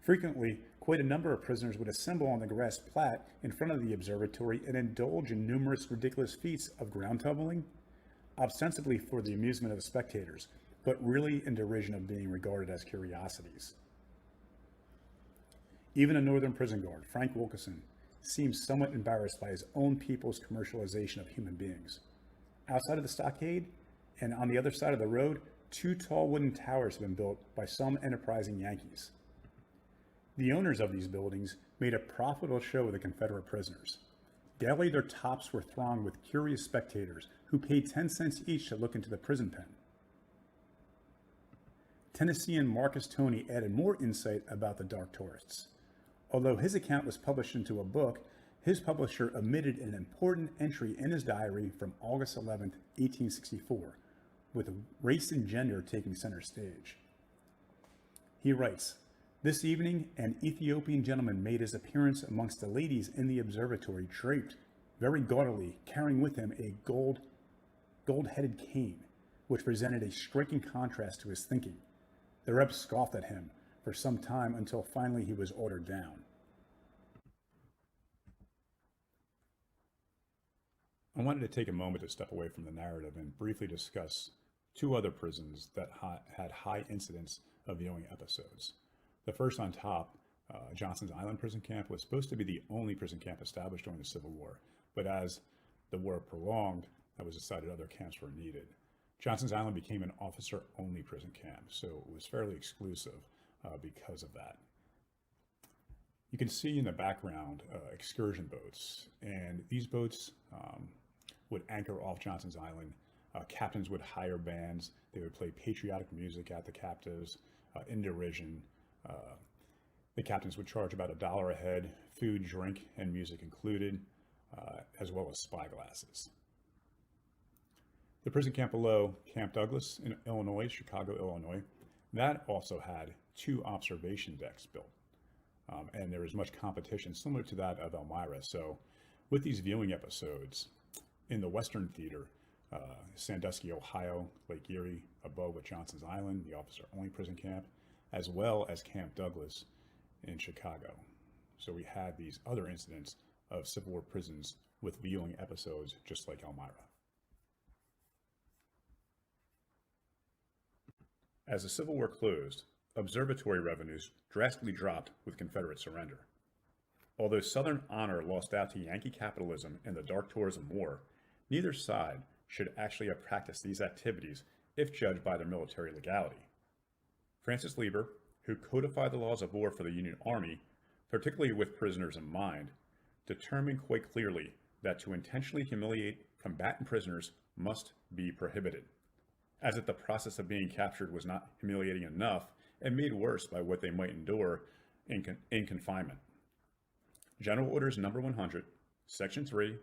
Frequently, quite a number of prisoners would assemble on the grass plat in front of the observatory and indulge in numerous ridiculous feats of ground tumbling, ostensibly for the amusement of the spectators, but really in derision of being regarded as curiosities. Even a northern prison guard, Frank Wilkerson, seems somewhat embarrassed by his own people's commercialization of human beings. Outside of the stockade and on the other side of the road, 2 tall wooden towers have been built by some enterprising Yankees. The owners of these buildings made a profitable show of the Confederate prisoners. Daily, their tops were thronged with curious spectators who paid 10 cents each to look into the prison pen. Tennessean Marcus Toney added more insight about the dark tourists. Although his account was published into a book, his publisher omitted an important entry in his diary from August 11, 1864, with race and gender taking center stage. He writes, "This evening, an Ethiopian gentleman made his appearance amongst the ladies in the observatory, draped very gaudily, carrying with him a gold-headed cane, which presented a striking contrast to his thinking. The rep scoffed at him for some time until finally he was ordered down." I wanted to take a moment to step away from the narrative and briefly discuss 2 other prisons that had high incidence of viewing episodes. The first on top, Johnson's Island Prison Camp, was supposed to be the only prison camp established during the Civil War, but as the war prolonged, it was decided other camps were needed. Johnson's Island became an officer-only prison camp, so it was fairly exclusive because of that. You can see in the background excursion boats, and these boats would anchor off Johnson's Island. Captains would hire bands. They would play patriotic music at the captives in derision. The captains would charge about $1 a head, food, drink, and music included, as well as spyglasses. The prison camp below, Camp Douglas in Illinois, Chicago, Illinois, that also had 2 observation decks built. And there was much competition similar to that of Elmira. So with these viewing episodes in the Western Theater, Sandusky, Ohio, Lake Erie, above with Johnson's Island, the officer-only prison camp, as well as Camp Douglas in Chicago. So we had these other incidents of Civil War prisons with viewing episodes just like Elmira. As the Civil War closed, observatory revenues drastically dropped with Confederate surrender. Although Southern honor lost out to Yankee capitalism in the Dark Tourism War, neither side should actually have practiced these activities if judged by their military legality. Francis Lieber, who codified the laws of war for the Union Army, particularly with prisoners in mind, determined quite clearly that to intentionally humiliate combatant prisoners must be prohibited, as if the process of being captured was not humiliating enough and made worse by what they might endure in confinement. General Orders Number 100, Section 3,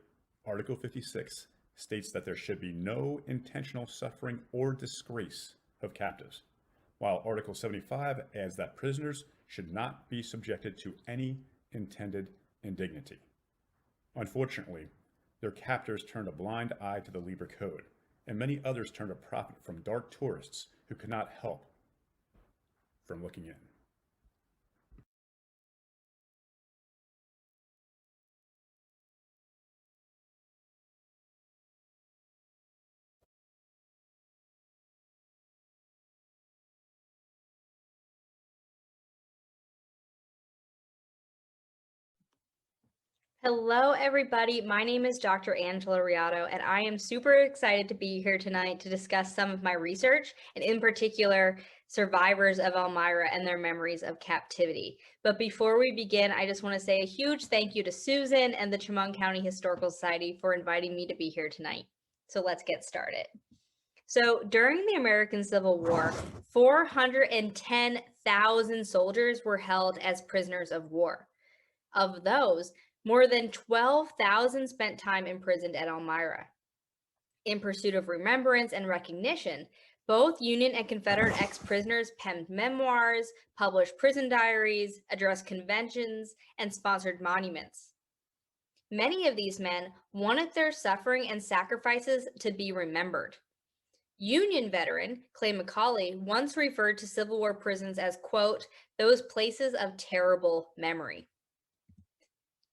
Article 56, states that there should be no intentional suffering or disgrace of captives, while Article 75 adds that prisoners should not be subjected to any intended indignity. Unfortunately, their captors turned a blind eye to the Lieber Code, and many others turned a profit from dark tourists who could not help from looking in. Hello, everybody. My name is Dr. Angela Riotto, and I am super excited to be here tonight to discuss some of my research, and in particular, survivors of Elmira and their memories of captivity. But before we begin, I just want to say a huge thank you to Susan and the Chemung County Historical Society for inviting me to be here tonight. So let's get started. So during the American Civil War, 410,000 soldiers were held as prisoners of war. Of those, more than 12,000 spent time imprisoned at Elmira. In pursuit of remembrance and recognition, both Union and Confederate ex-prisoners penned memoirs, published prison diaries, addressed conventions, and sponsored monuments. Many of these men wanted their suffering and sacrifices to be remembered. Union veteran Clay Macaulay once referred to Civil War prisons as, quote, those places of terrible memory.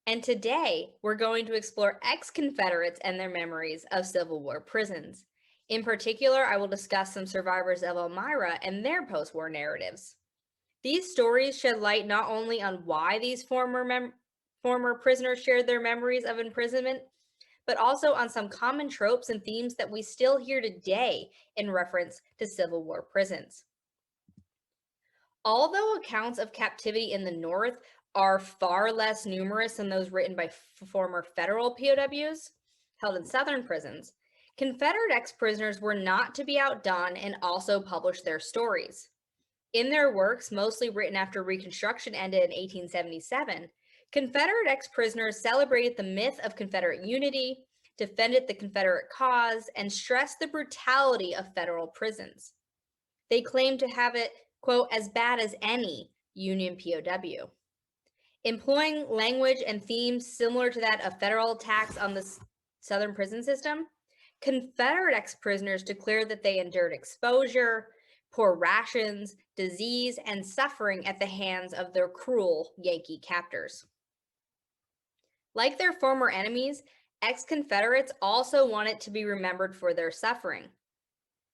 And today, we're going to explore ex-Confederates and their memories of Civil War prisons. In particular, I will discuss some survivors of Elmira and their post-war narratives. These stories shed light not only on why these former prisoners shared their memories of imprisonment, but also on some common tropes and themes that we still hear today in reference to Civil War prisons. Although accounts of captivity in the North are far less numerous than those written by former federal POWs held in Southern prisons, Confederate ex-prisoners were not to be outdone and also published their stories. In their works, mostly written after Reconstruction ended in 1877, Confederate ex-prisoners celebrated the myth of Confederate unity, defended the Confederate cause, and stressed the brutality of federal prisons. They claimed to have it, quote, as bad as any Union POW. Employing language and themes similar to that of federal attacks on the Southern prison system, Confederate ex-prisoners declared that they endured exposure, poor rations, disease, and suffering at the hands of their cruel Yankee captors. Like their former enemies, ex-Confederates also wanted to be remembered for their suffering.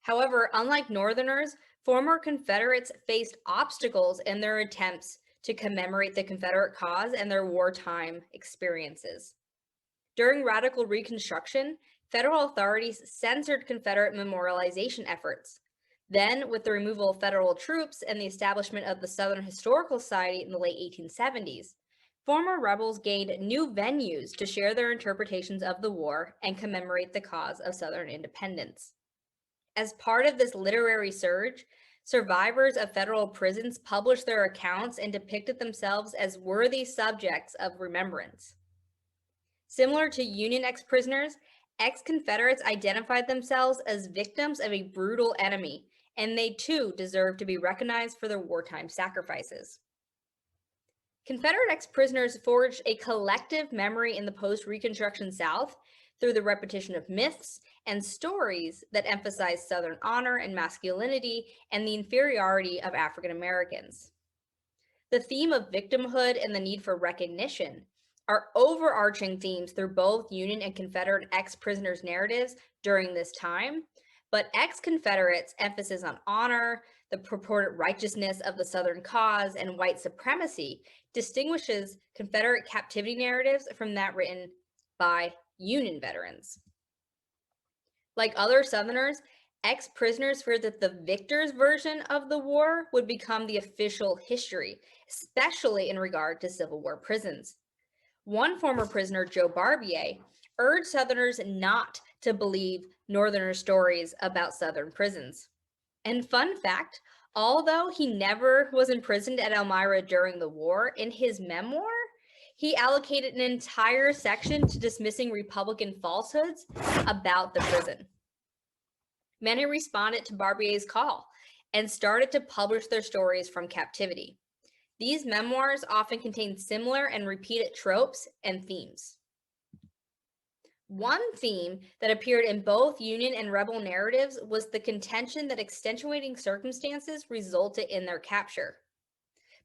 However, unlike Northerners, former Confederates faced obstacles in their attempts to commemorate the Confederate cause and their wartime experiences. During radical Reconstruction, federal authorities censored Confederate memorialization efforts. Then, with the removal of federal troops and the establishment of the Southern Historical Society in the late 1870s, former rebels gained new venues to share their interpretations of the war and commemorate the cause of Southern independence. As part of this literary surge, survivors of federal prisons published their accounts and depicted themselves as worthy subjects of remembrance. Similar to Union ex-prisoners, ex-Confederates identified themselves as victims of a brutal enemy, and they too deserve to be recognized for their wartime sacrifices. Confederate ex-prisoners forged a collective memory in the post-Reconstruction South through the repetition of myths and stories that emphasize Southern honor and masculinity and the inferiority of African Americans. The theme of victimhood and the need for recognition are overarching themes through both Union and Confederate ex-prisoners' narratives during this time, but ex-Confederates' emphasis on honor, the purported righteousness of the Southern cause, and white supremacy distinguishes Confederate captivity narratives from that written by Union veterans. Like other Southerners, ex-prisoners feared that the victor's version of the war would become the official history, especially in regard to Civil War prisons. One former prisoner, Joe Barbier, urged Southerners not to believe Northerners' stories about Southern prisons. And fun fact, although he never was imprisoned at Elmira during the war, in his memoir, he allocated an entire section to dismissing Republican falsehoods about the prison. Many responded to Barbier's call and started to publish their stories from captivity. These memoirs often contain similar and repeated tropes and themes. One theme that appeared in both Union and Rebel narratives was the contention that extenuating circumstances resulted in their capture.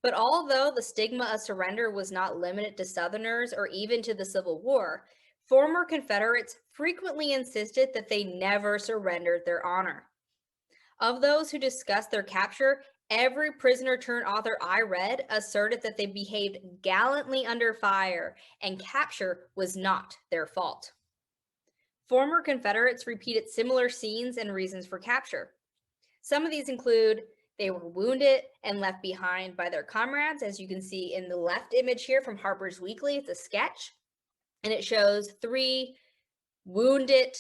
But although the stigma of surrender was not limited to Southerners or even to the Civil War, former Confederates frequently insisted that they never surrendered their honor. Of those who discussed their capture, every prisoner turned author I read asserted that they behaved gallantly under fire and capture was not their fault. Former Confederates repeated similar scenes and reasons for capture. Some of these include they were wounded and left behind by their comrades, as you can see in the left image here from Harper's Weekly. It's a sketch, and it shows 3 wounded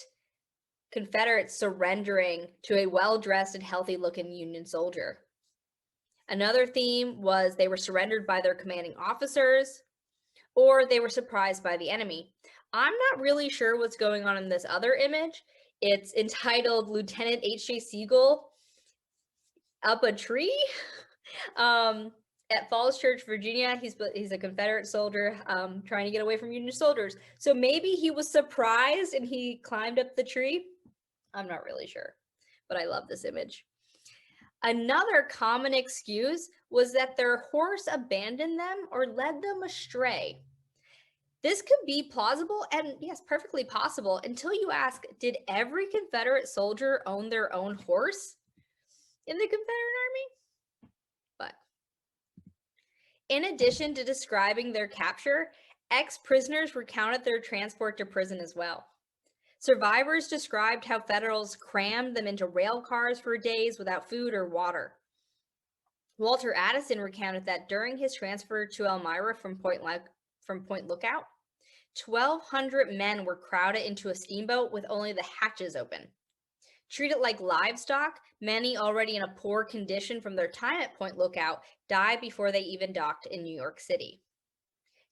Confederates surrendering to a well-dressed and healthy-looking Union soldier. Another theme was they were surrendered by their commanding officers, or they were surprised by the enemy. I'm not really sure what's going on in this other image. It's entitled Lieutenant H.J. Siegel Up a Tree at Falls Church, Virginia. He's a Confederate soldier trying to get away from Union soldiers. So maybe he was surprised and he climbed up the tree. I'm not really sure. but I love this image. Another common excuse was that their horse abandoned them or led them astray. This could be plausible and, yes, perfectly possible until you ask, did every Confederate soldier own their own horse in the Confederate Army? But in addition to describing their capture, ex-prisoners recounted their transport to prison as well. Survivors described how Federals crammed them into rail cars for days without food or water. Walter Addison recounted that during his transfer to Elmira from Point Lookout, 1,200 men were crowded into a steamboat with only the hatches open. Treated like livestock, many already in a poor condition from their time at Point Lookout died before they even docked in New York City.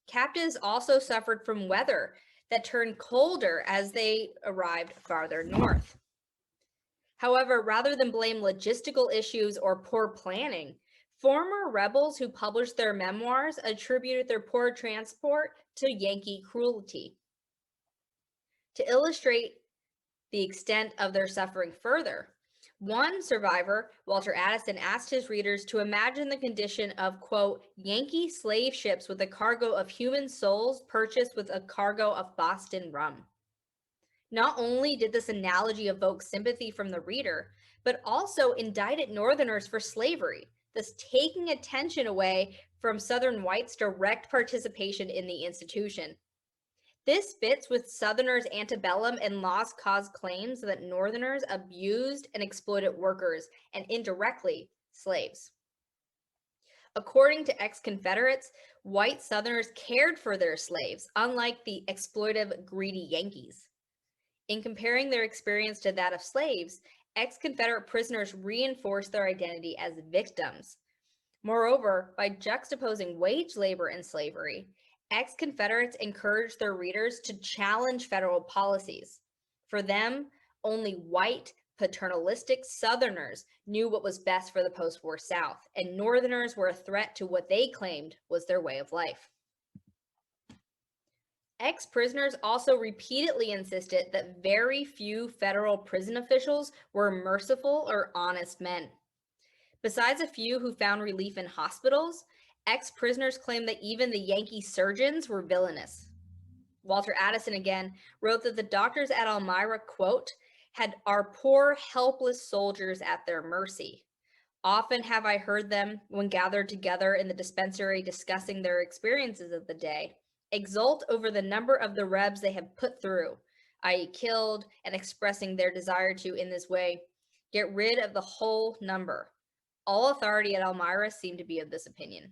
Captives also suffered from weather that turned colder as they arrived farther north. However, rather than blame logistical issues or poor planning, former rebels who published their memoirs attributed their poor transport to Yankee cruelty. To illustrate the extent of their suffering further, one survivor, Walter Addison, asked his readers to imagine the condition of, quote, Yankee slave ships with a cargo of human souls purchased with a cargo of Boston rum. Not only did this analogy evoke sympathy from the reader, but also indicted Northerners for slavery, thus taking attention away from Southern whites' direct participation in the institution. This fits with Southerners' antebellum and lost cause claims that Northerners abused and exploited workers and indirectly slaves. According to ex-Confederates, white Southerners cared for their slaves, unlike the exploitive, greedy Yankees. In comparing their experience to that of slaves, ex-Confederate prisoners reinforced their identity as victims. Moreover, by juxtaposing wage labor and slavery, ex-Confederates encouraged their readers to challenge federal policies. For them, only white, paternalistic Southerners knew what was best for the post-war South, and Northerners were a threat to what they claimed was their way of life. Ex-prisoners also repeatedly insisted that very few federal prison officials were merciful or honest men. Besides a few who found relief in hospitals, ex-prisoners claimed that even the Yankee surgeons were villainous. Walter Addison again wrote that the doctors at Elmira, quote, had our poor, helpless soldiers at their mercy. Often have I heard them, when gathered together in the dispensary discussing their experiences of the day, exult over the number of the rebs they have put through, i.e. killed, and expressing their desire to, in this way, get rid of the whole number. All authority at Elmira seemed to be of this opinion.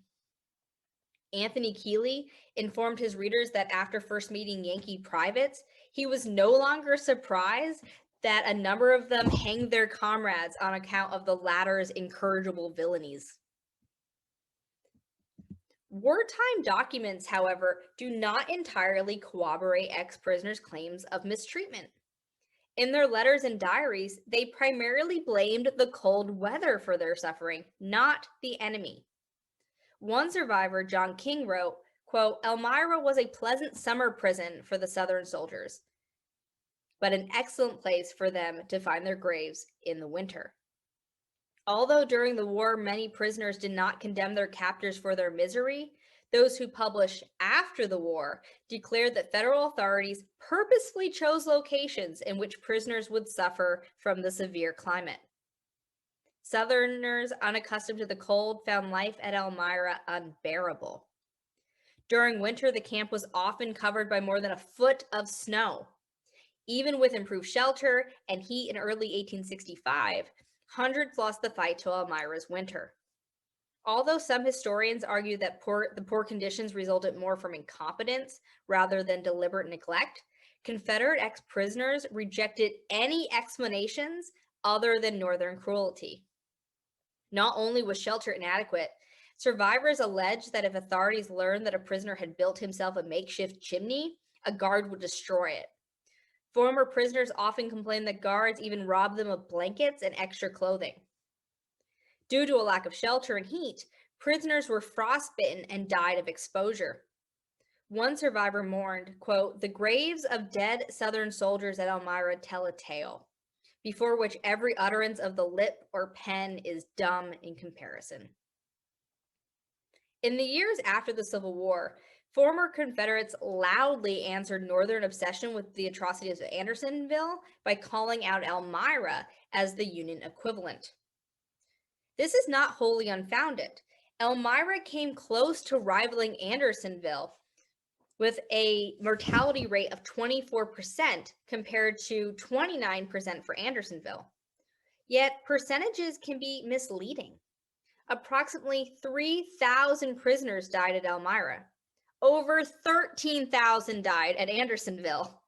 Anthony Keeley informed his readers that after first meeting Yankee privates, he was no longer surprised that a number of them hanged their comrades on account of the latter's incorrigible villainies. Wartime documents, however, do not entirely corroborate ex-prisoners' claims of mistreatment. In their letters and diaries, they primarily blamed the cold weather for their suffering, not the enemy. One survivor, John King, wrote, quote, Elmira was a pleasant summer prison for the Southern soldiers, but an excellent place for them to find their graves in the winter. Although during the war many prisoners did not condemn their captors for their misery, those who published after the war declared that federal authorities purposefully chose locations in which prisoners would suffer from the severe climate. Southerners unaccustomed to the cold found life at Elmira unbearable. During winter, the camp was often covered by more than a foot of snow. Even with improved shelter and heat in early 1865, hundreds lost the fight to Elmira's winter. Although some historians argue that the poor conditions resulted more from incompetence rather than deliberate neglect, Confederate ex-prisoners rejected any explanations other than Northern cruelty. Not only was shelter inadequate, survivors alleged that if authorities learned that a prisoner had built himself a makeshift chimney, a guard would destroy it. Former prisoners often complained that guards even robbed them of blankets and extra clothing. Due to a lack of shelter and heat, prisoners were frostbitten and died of exposure. One survivor mourned, quote, the graves of dead Southern soldiers at Elmira tell a tale. before which every utterance of the lip or pen is dumb in comparison. In the years after the Civil War, former Confederates loudly answered Northern obsession with the atrocities of Andersonville by calling out Elmira as the Union equivalent. This is not wholly unfounded. Elmira came close to rivaling Andersonville with a mortality rate of 24% compared to 29% for Andersonville. Yet percentages can be misleading. Approximately 3,000 prisoners died at Elmira. Over 13,000 died at Andersonville.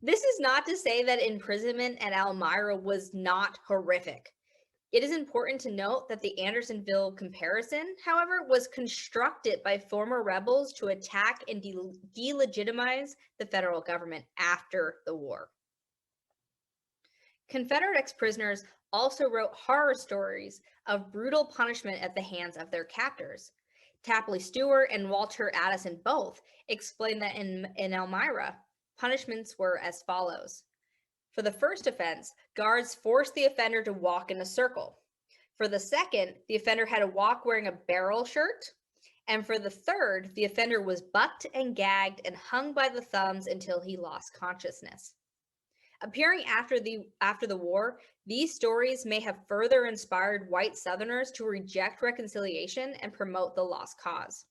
This is not to say that imprisonment at Elmira was not horrific. It is important to note that the Andersonville comparison, however, was constructed by former rebels to attack and delegitimize the federal government after the war. Confederate ex-prisoners also wrote horror stories of brutal punishment at the hands of their captors. Tapley Stewart and Walter Addison both explained that in Elmira, punishments were as follows. For the first offense, guards forced the offender to walk in a circle. For the second, the offender had to walk wearing a barrel shirt. And for the third, the offender was bucked and gagged and hung by the thumbs until he lost consciousness. Appearing after the war, these stories may have further inspired white Southerners to reject reconciliation and promote the lost cause.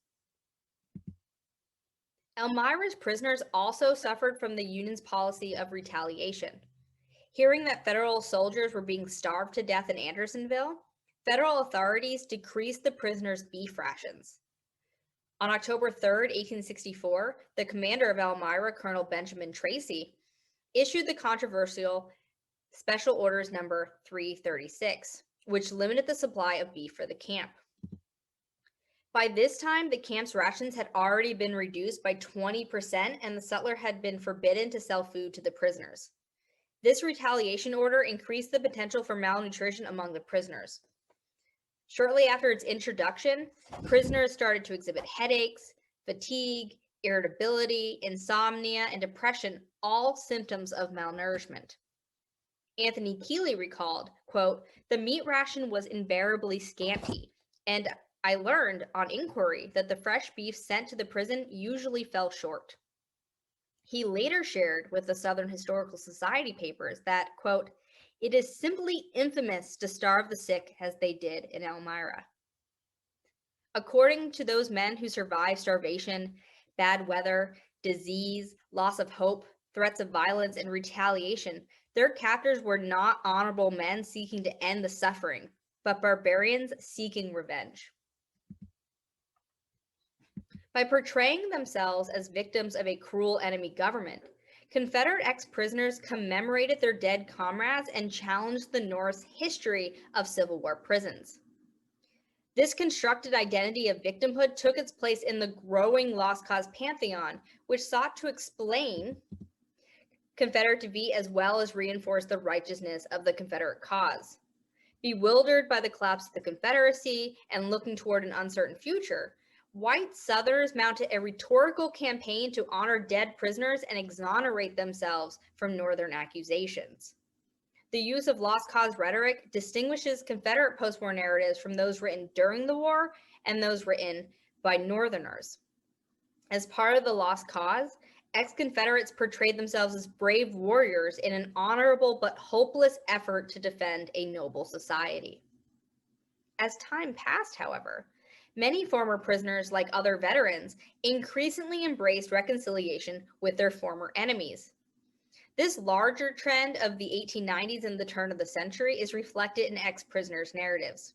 Elmira's prisoners also suffered from the Union's policy of retaliation. Hearing that federal soldiers were being starved to death in Andersonville, federal authorities decreased the prisoners' beef rations. On October 3, 1864, the commander of Elmira, Colonel Benjamin Tracy, issued the controversial Special Orders Number 336, which limited the supply of beef for the camp. By this time, the camp's rations had already been reduced by 20%, and the sutler had been forbidden to sell food to the prisoners. This retaliation order increased the potential for malnutrition among the prisoners. Shortly after its introduction, prisoners started to exhibit headaches, fatigue, irritability, insomnia, and depression, all symptoms of malnourishment. Anthony Keeley recalled, quote, "The meat ration was invariably scanty, and I learned on inquiry that the fresh beef sent to the prison usually fell short." He later shared with the Southern Historical Society papers that, quote, "It is simply infamous to starve the sick as they did in Elmira." According to those men who survived starvation, bad weather, disease, loss of hope, threats of violence, and retaliation, their captors were not honorable men seeking to end the suffering, but barbarians seeking revenge. By portraying themselves as victims of a cruel enemy government, Confederate ex-prisoners commemorated their dead comrades and challenged the North's history of Civil War prisons. This constructed identity of victimhood took its place in the growing Lost Cause pantheon, which sought to explain Confederate defeat as well as reinforce the righteousness of the Confederate cause. Bewildered by the collapse of the Confederacy and looking toward an uncertain future, white Southerners mounted a rhetorical campaign to honor dead prisoners and exonerate themselves from Northern accusations. The use of lost cause rhetoric distinguishes Confederate post-war narratives from those written during the war and those written by Northerners. As part of the lost cause, ex-Confederates portrayed themselves as brave warriors in an honorable but hopeless effort to defend a noble society. As time passed, however, many former prisoners, like other veterans, increasingly embraced reconciliation with their former enemies. This larger trend of the 1890s and the turn of the century is reflected in ex-prisoners' narratives.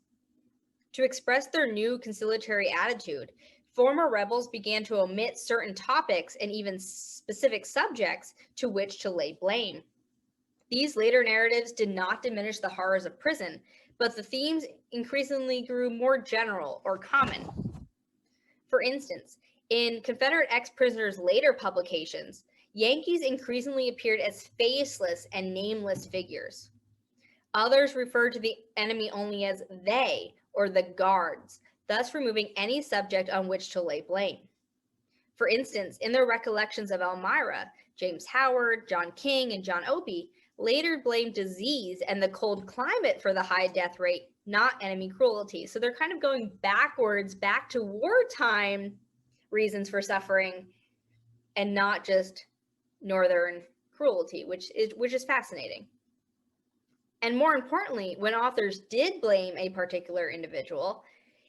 To express their new conciliatory attitude, former rebels began to omit certain topics and even specific subjects to which to lay blame. These later narratives did not diminish the horrors of prison, but the themes increasingly grew more general or common. For instance, in Confederate ex-prisoners' later publications, Yankees increasingly appeared as faceless and nameless figures. Others referred to the enemy only as they or the guards, thus removing any subject on which to lay blame. For instance, in their recollections of Elmira, James Howard, John King, and John Opie later blamed disease and the cold climate for the high death rate, not enemy cruelty. So they're kind of going backwards, back to wartime reasons for suffering and not just northern cruelty, which is fascinating. And more importantly, when authors did blame a particular individual,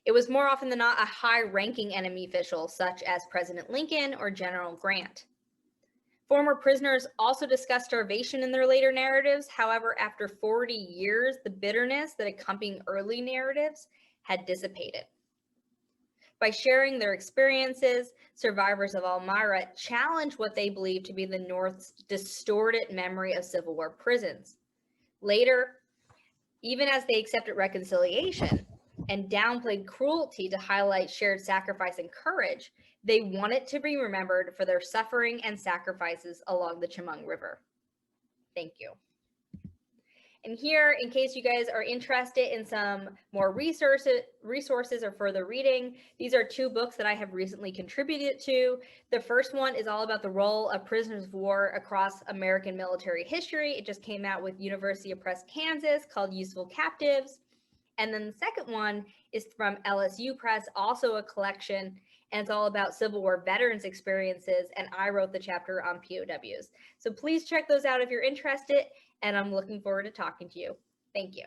it was more often than not a high-ranking enemy official, such as President Lincoln or General Grant. Former prisoners also discussed starvation in their later narratives. However, after 40 years, the bitterness that accompanied early narratives had dissipated. By sharing their experiences, survivors of Elmira challenged what they believed to be the North's distorted memory of Civil War prisons. Later, even as they accepted reconciliation and downplayed cruelty to highlight shared sacrifice and courage, they wanted to be remembered for their suffering and sacrifices along the Chemung River. Thank you. And here, in case you guys are interested in some more resources or further reading, these are two books that I have recently contributed to. The first one is all about the role of prisoners of war across American military history. It just came out with University of Press, Kansas, called Useful Captives. And then the second one is from LSU Press, also a collection, and it's all about Civil War veterans' experiences, and I wrote the chapter on POWs. So please check those out if you're interested, and I'm looking forward to talking to you. Thank you.